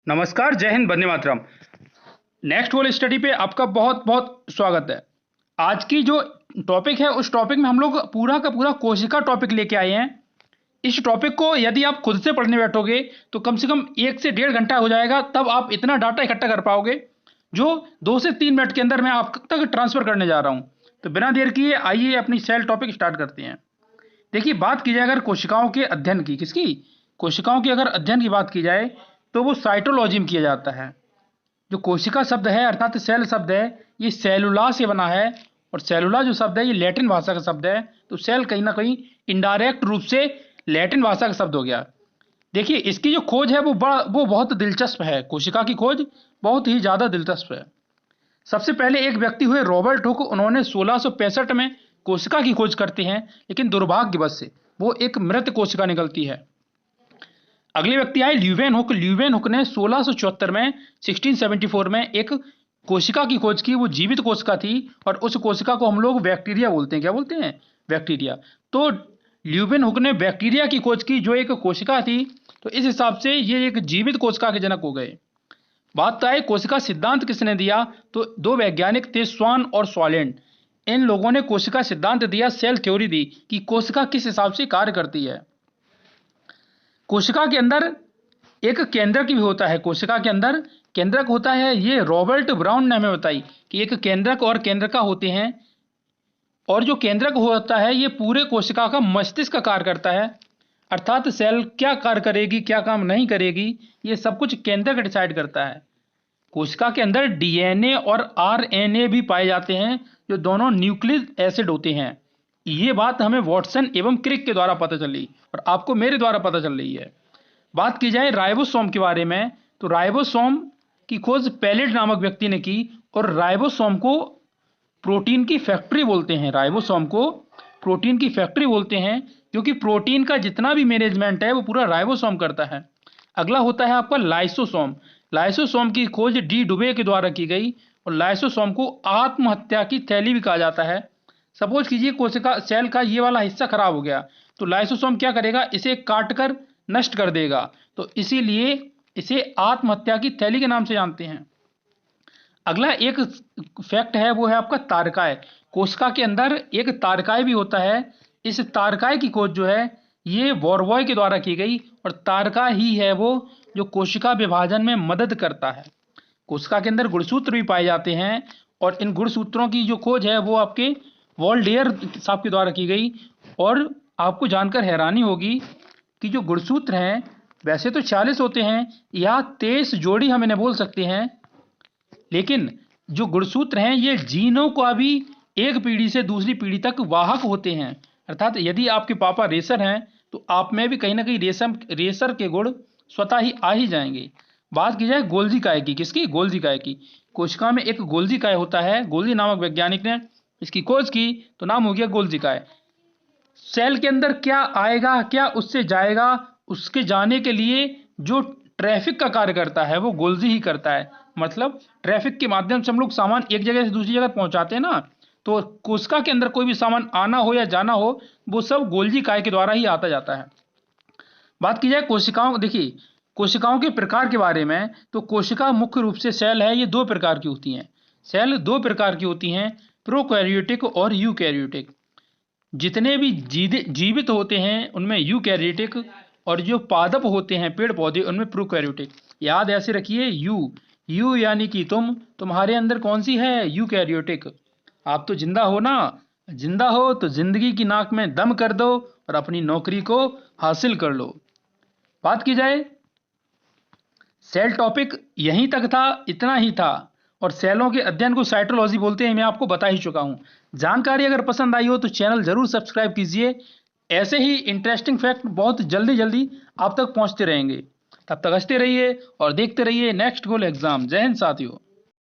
नमस्कार, जय Hind, Vande Mataram. Next world study पे आपका बहुत बहुत स्वागत है। आज की जो टॉपिक है उस टॉपिक में हम लोग पूरा का पूरा कोशिका टॉपिक लेके आए हैं। इस टॉपिक को यदि आप खुद से पढ़ने बैठोगे तो कम से कम 1 से 1.5 घंटा हो जाएगा, तब आप इतना डाटा इकट्ठा कर पाओगे जो 2 से 3 मिनट के अंदर मैं आप तक ट्रांसफर करने जा रहा हूँ। तो बिना देर किए आइए अपनी सेल टॉपिक स्टार्ट करते हैं। देखिए, बात की जाए अगर कोशिकाओं के अध्ययन की, किसकी? कोशिकाओं के अगर अध्ययन की बात की जाए तो वो साइटोलॉजी में किया जाता है। जो कोशिका शब्द है अर्थात सेल शब्द है, ये सेलुला से बना है, और सेलुला जो शब्द है ये लैटिन भाषा का शब्द है। तो सेल कहीं ना कहीं इनडायरेक्ट रूप से लैटिन भाषा का शब्द हो गया। देखिए, इसकी जो खोज है वो बहुत दिलचस्प है। कोशिका की खोज बहुत ही ज़्यादा दिलचस्प है। सबसे पहले एक व्यक्ति हुए रॉबर्ट हुक, उन्होंने 1665 में कोशिका की खोज करते हैं, लेकिन दुर्भाग्यवश से वो एक मृत कोशिका निकलती है। अगले व्यक्ति आए ल्यूवेन हुक। ल्यूवेन हुक ने 1674 में 1674 में एक कोशिका की खोज की। वो जीवित कोशिका थी और उस कोशिका को हम लोग बैक्टीरिया बोलते हैं। क्या बोलते हैं? बैक्टीरिया। तो ल्यूवेन हुक ने बैक्टीरिया की खोज की जो एक कोशिका थी, तो इस हिसाब से ये एक जीवित कोशिका के जनक हो गए। बात आए कोशिका सिद्धांत किसने दिया, तो 2 वैज्ञानिक थे, स्वान और सॉलेंट। इन लोगों ने कोशिका सिद्धांत दिया, सेल थ्योरी दी कि कोशिका किस हिसाब से कार्य करती है। कोशिका के अंदर एक केंद्रक भी होता है। कोशिका के अंदर केंद्रक होता है। ये रॉबर्ट ब्राउन ने हमें बताई कि एक केंद्रक और केंद्रका होते हैं, और जो केंद्रक होता है ये पूरे कोशिका का मस्तिष्क का कार्य करता है। अर्थात सेल क्या कार्य करेगी, क्या काम नहीं करेगी, ये सब कुछ केंद्रक डिसाइड करता है। कोशिका के अंदर डीएनए और आरएनए भी पाए जाते हैं, जो दोनों न्यूक्लिक एसिड होते हैं। ये बात हमें वॉटसन एवं क्रिक के द्वारा पता चली और आपको मेरे द्वारा पता चल रही है। बात की जाए राइबोसोम के बारे में, तो राइबोसोम की खोज पैलेट नामक व्यक्ति ने की, और राइबोसोम को प्रोटीन की फैक्ट्री बोलते हैं। राइबोसोम को प्रोटीन की फैक्ट्री बोलते हैं, क्योंकि प्रोटीन का जितना भी मैनेजमेंट है वो पूरा राइबोसोम करता है। अगला होता है आपका लाइसोसोम। लाइसोसोम की खोज डी डुबे के द्वारा की गई, और लाइसोसोम को आत्महत्या की थैली भी कहा जाता है। सपोज कीजिए कोशिका सेल का ये वाला हिस्सा खराब हो गया, तो लाइसोसोम क्या करेगा, इसे काटकर नष्ट कर देगा। तो इसीलिए इसे आत्महत्या की थैली के नाम से जानते हैं। अगला एक फैक्ट है वो है आपका तारकाय। कोशिका के अंदर एक तारकाय भी होता है। इस तारकाय की खोज जो है ये वॉरवॉय के द्वारा की गई, और तारका ही है वो जो कोशिका विभाजन में मदद करता है। कोशिका के अंदर गुणसूत्र भी पाए जाते हैं, और इन गुणसूत्रों की जो खोज है वो आपके वॉल्डेयर साहब के द्वारा की गई। और आपको जानकर हैरानी होगी कि जो गुणसूत्र हैं वैसे तो 40 होते हैं, या 23 जोड़ी हम इन्हें बोल सकते हैं, लेकिन जो गुणसूत्र हैं ये जीनों का भी एक पीढ़ी से दूसरी पीढ़ी तक वाहक होते हैं। अर्थात यदि आपके पापा रेसर हैं तो आप में भी कहीं ना कहीं रेसर के गुण स्वतः ही आ ही जाएंगे। बात की जाए गोल्जी काय की, किसकी? गोल्जी काय की। कोशिका में एक गोल्जी काय होता है। गोल्जी नामक वैज्ञानिक ने इसकी खोज की, तो नाम हो गया गोल्जी काय। सेल के अंदर क्या आएगा, क्या उससे जाएगा, उसके जाने के लिए जो ट्रैफिक का कार्य करता है वो गोल्जी ही करता है। मतलब ट्रैफिक के माध्यम से हम लोग सामान एक जगह से दूसरी जगह पहुंचाते हैं ना, तो कोशिका के अंदर कोई भी सामान आना हो या जाना हो वो सब गोल्जी काय के द्वारा ही आता जाता है। बात की जाए कोशिकाओं, देखिए कोशिकाओं के प्रकार के बारे में, तो कोशिका मुख्य रूप से सेल है ये 2 प्रकार की होती हैं। सेल 2 प्रकार की होती हैं, प्रोकैरियोटिक और यूकैरियोटिक। जितने भी जीवित होते हैं उनमें यूकैरियोटिक, और जो पादप होते हैं पेड़ पौधे उनमें प्रोकैरियोटिक। याद ऐसे रखिए, यू यानी कि तुम्हारे अंदर कौन सी है? यूकैरियोटिक। आप तो जिंदा हो ना, जिंदा हो तो जिंदगी की नाक में दम कर दो और अपनी नौकरी को हासिल कर लो। बात की जाए सेल टॉपिक यहीं तक था, इतना ही था, और सेलों के अध्ययन को साइटोलॉजी बोलते हैं, मैं आपको बता ही चुका हूं। जानकारी अगर पसंद आई हो तो चैनल जरूर सब्सक्राइब कीजिए। ऐसे ही इंटरेस्टिंग फैक्ट बहुत जल्दी जल्दी आप तक पहुंचते रहेंगे। तब तक हंसते रहिए और देखते रहिए नेक्स्ट गोल एग्जाम। जय हिंद साथियों।